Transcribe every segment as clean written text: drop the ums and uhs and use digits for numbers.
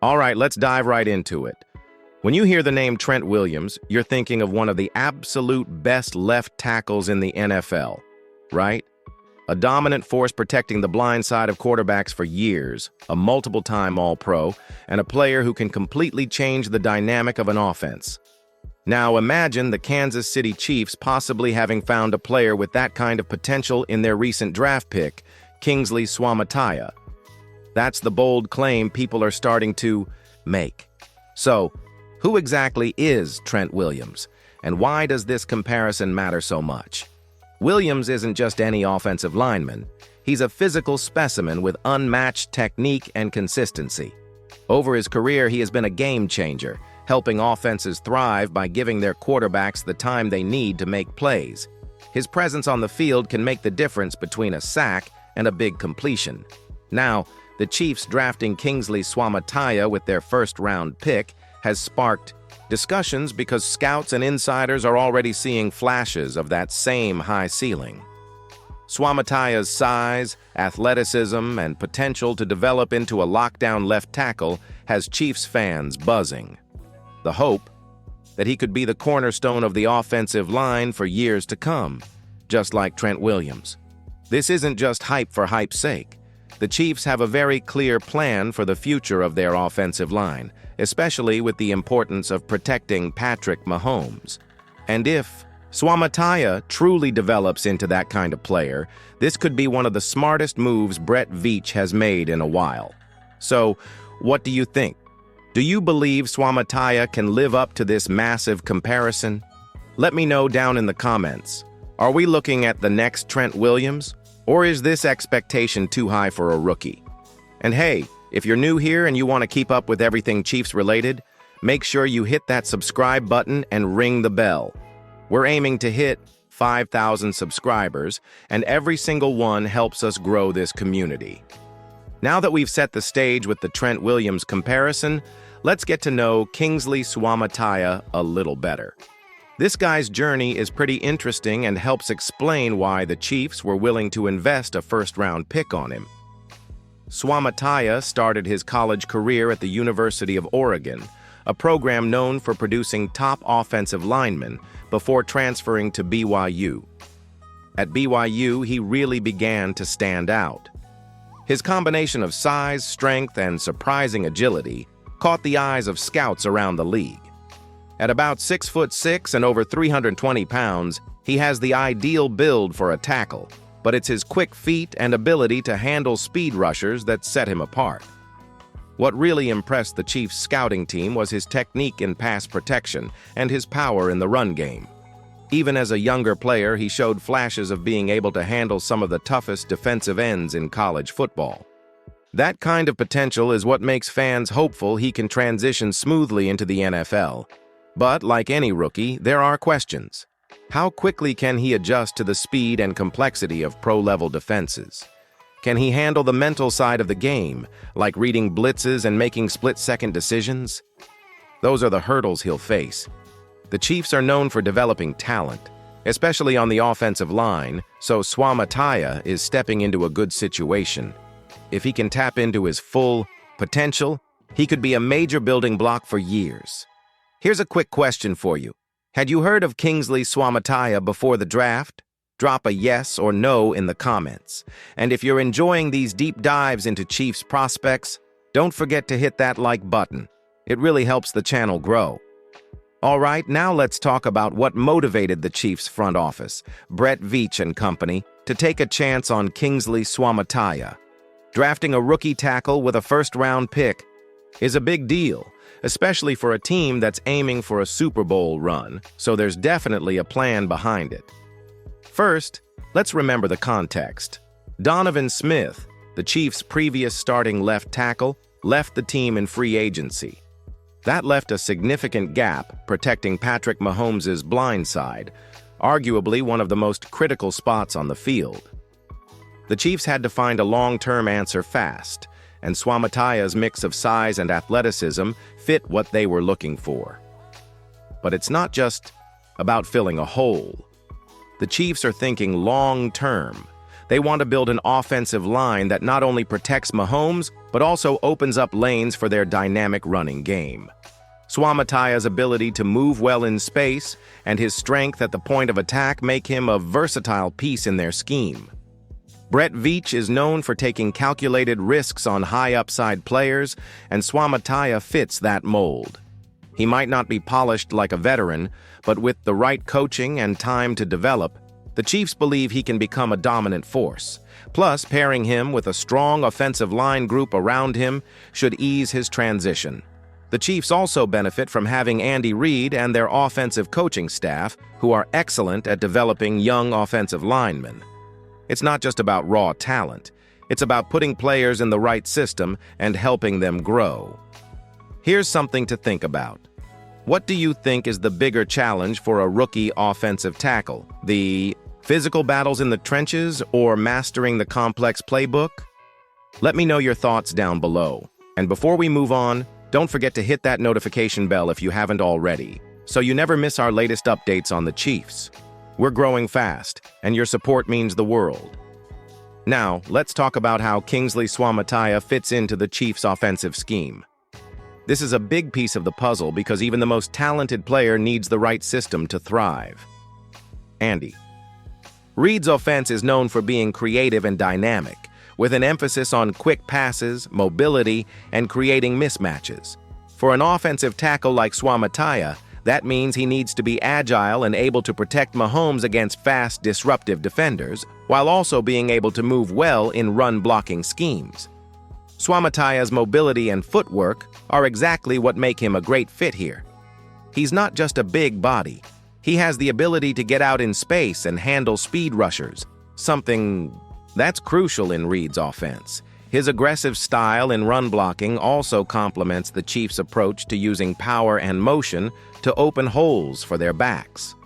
All right, let's dive right into it. When you hear the name Trent Williams, you're thinking of one of the absolute best left tackles in the NFL, right? A dominant force protecting the blind side of quarterbacks for years, a multiple-time All-Pro, and a player who can completely change the dynamic of an offense. Now imagine the Kansas City Chiefs possibly having found a player with that kind of potential in their recent draft pick, Kingsley Swamataya. That's the bold claim people are starting to make. So, who exactly is Trent Williams, and why does this comparison matter so much? Williams isn't just any offensive lineman. He's a physical specimen with unmatched technique and consistency. Over his career, he has been a game changer, helping offenses thrive by giving their quarterbacks the time they need to make plays. His presence on the field can make the difference between a sack and a big completion. Now, the Chiefs drafting Kingsley Swamataya with their first-round pick has sparked discussions because scouts and insiders are already seeing flashes of that same high ceiling. Swamataya's size, athleticism, and potential to develop into a lockdown left tackle has Chiefs fans buzzing. The hope that he could be the cornerstone of the offensive line for years to come, just like Trent Williams. This isn't just hype for hype's sake. The Chiefs have a very clear plan for the future of their offensive line, especially with the importance of protecting Patrick Mahomes. And if Swamataya truly develops into that kind of player, this could be one of the smartest moves Brett Veach has made in a while. So, what do you think? Do you believe Swamataya can live up to this massive comparison? Let me know down in the comments. Are we looking at the next Trent Williams? Or is this expectation too high for a rookie? And hey, if you're new here and you want to keep up with everything Chiefs related, make sure you hit that subscribe button and ring the bell. We're aiming to hit 5,000 subscribers, and every single one helps us grow this community. Now that we've set the stage with the Trent Williams comparison, let's get to know Kingsley Swamataya a little better. This guy's journey is pretty interesting and helps explain why the Chiefs were willing to invest a first-round pick on him. Swamataya started his college career at the University of Oregon, a program known for producing top offensive linemen, before transferring to BYU. At BYU, he really began to stand out. His combination of size, strength, and surprising agility caught the eyes of scouts around the league. At about 6'6" and over 320 pounds, he has the ideal build for a tackle, but it's his quick feet and ability to handle speed rushers that set him apart. What really impressed the Chiefs' scouting team was his technique in pass protection and his power in the run game. Even as a younger player, he showed flashes of being able to handle some of the toughest defensive ends in college football. That kind of potential is what makes fans hopeful he can transition smoothly into the NFL. But, like any rookie, there are questions. How quickly can he adjust to the speed and complexity of pro-level defenses? Can he handle the mental side of the game, like reading blitzes and making split-second decisions? Those are the hurdles he'll face. The Chiefs are known for developing talent, especially on the offensive line, so Swamataya is stepping into a good situation. If he can tap into his full potential, he could be a major building block for years. Here's a quick question for you. Had you heard of Kingsley Swamataya before the draft? Drop a yes or no in the comments. And if you're enjoying these deep dives into Chiefs prospects, don't forget to hit that like button. It really helps the channel grow. All right, now let's talk about what motivated the Chiefs front office, Brett Veach and company, to take a chance on Kingsley Swamataya. Drafting a rookie tackle with a first-round pick is a big deal, especially for a team that's aiming for a Super Bowl run, so there's definitely a plan behind it. First, let's remember the context. Donovan Smith, the Chiefs' previous starting left tackle, left the team in free agency. That left a significant gap protecting Patrick Mahomes' blind side, arguably one of the most critical spots on the field. The Chiefs had to find a long-term answer fast, and Swamataya's mix of size and athleticism fit what they were looking for. But it's not just about filling a hole. The Chiefs are thinking long-term. They want to build an offensive line that not only protects Mahomes, but also opens up lanes for their dynamic running game. Swamataya's ability to move well in space and his strength at the point of attack make him a versatile piece in their scheme. Brett Veach is known for taking calculated risks on high-upside players, and Swamataya fits that mold. He might not be polished like a veteran, but with the right coaching and time to develop, the Chiefs believe he can become a dominant force. Plus, pairing him with a strong offensive line group around him should ease his transition. The Chiefs also benefit from having Andy Reid and their offensive coaching staff, who are excellent at developing young offensive linemen. It's not just about raw talent. It's about putting players in the right system and helping them grow. Here's something to think about. What do you think is the bigger challenge for a rookie offensive tackle? The physical battles in the trenches or mastering the complex playbook? Let me know your thoughts down below. And before we move on, don't forget to hit that notification bell if you haven't already, so you never miss our latest updates on the Chiefs. We're growing fast, and your support means the world. Now, let's talk about how Kingsley Swamataya fits into the Chiefs' offensive scheme. This is a big piece of the puzzle because even the most talented player needs the right system to thrive. Andy Reid's offense is known for being creative and dynamic, with an emphasis on quick passes, mobility, and creating mismatches. For an offensive tackle like Swamataya, that means he needs to be agile and able to protect Mahomes against fast, disruptive defenders, while also being able to move well in run-blocking schemes. Swamataya's mobility and footwork are exactly what make him a great fit here. He's not just a big body. He has the ability to get out in space and handle speed rushers, something that's crucial in Reid's offense. His aggressive style in run blocking also complements the Chiefs' approach to using power and motion to open holes for their backs.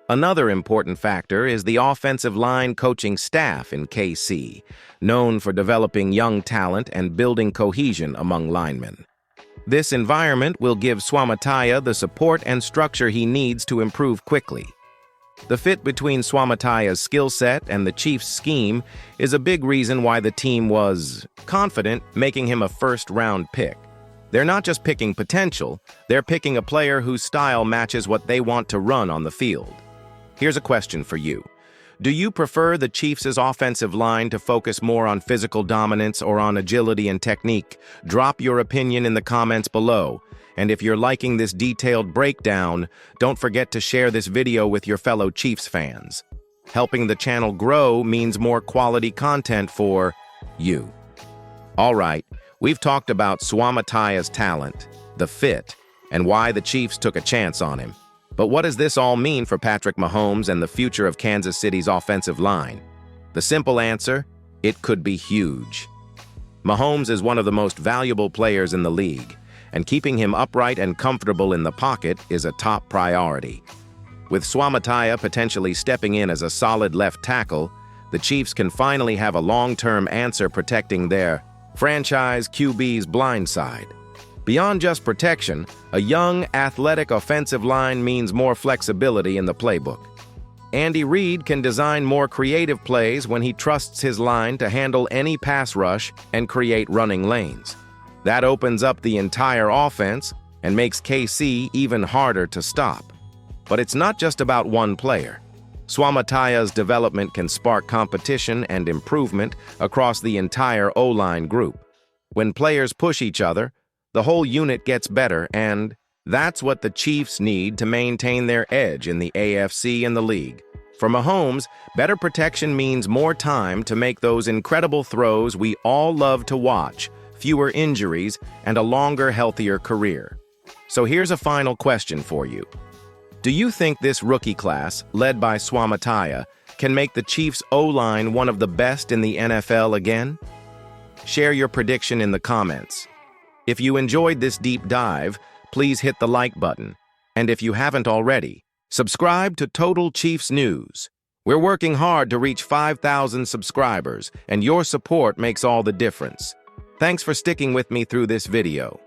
Another important factor is the offensive line coaching staff in KC, known for developing young talent and building cohesion among linemen. This environment will give Swamataya the support and structure he needs to improve quickly. The fit between Swamataya's skill set and the Chiefs' scheme is a big reason why the team was confident making him a first-round pick. They're not just picking potential, they're picking a player whose style matches what they want to run on the field. Here's a question for you. Do you prefer the Chiefs' offensive line to focus more on physical dominance or on agility and technique? Drop your opinion in the comments below. And if you're liking this detailed breakdown, don't forget to share this video with your fellow Chiefs fans. Helping the channel grow means more quality content for you. All right, we've talked about Swamataya's talent, the fit, and why the Chiefs took a chance on him. But what does this all mean for Patrick Mahomes and the future of Kansas City's offensive line? The simple answer, it could be huge. Mahomes is one of the most valuable players in the league, and keeping him upright and comfortable in the pocket is a top priority. With Swamataya potentially stepping in as a solid left tackle, the Chiefs can finally have a long-term answer protecting their franchise QB's blind side. Beyond just protection, a young, athletic offensive line means more flexibility in the playbook. Andy Reid can design more creative plays when he trusts his line to handle any pass rush and create running lanes. That opens up the entire offense and makes KC even harder to stop. But it's not just about one player. Swamataya's development can spark competition and improvement across the entire O-line group. When players push each other, the whole unit gets better, and that's what the Chiefs need to maintain their edge in the AFC and the league. For Mahomes, better protection means more time to make those incredible throws we all love to watch, fewer injuries, and a longer, healthier career. So here's a final question for you. Do you think this rookie class, led by Swamataya, can make the Chiefs' O-line one of the best in the NFL again? Share your prediction in the comments. If you enjoyed this deep dive, please hit the like button. And if you haven't already, subscribe to Total Chiefs News. We're working hard to reach 5,000 subscribers, and your support makes all the difference. Thanks for sticking with me through this video.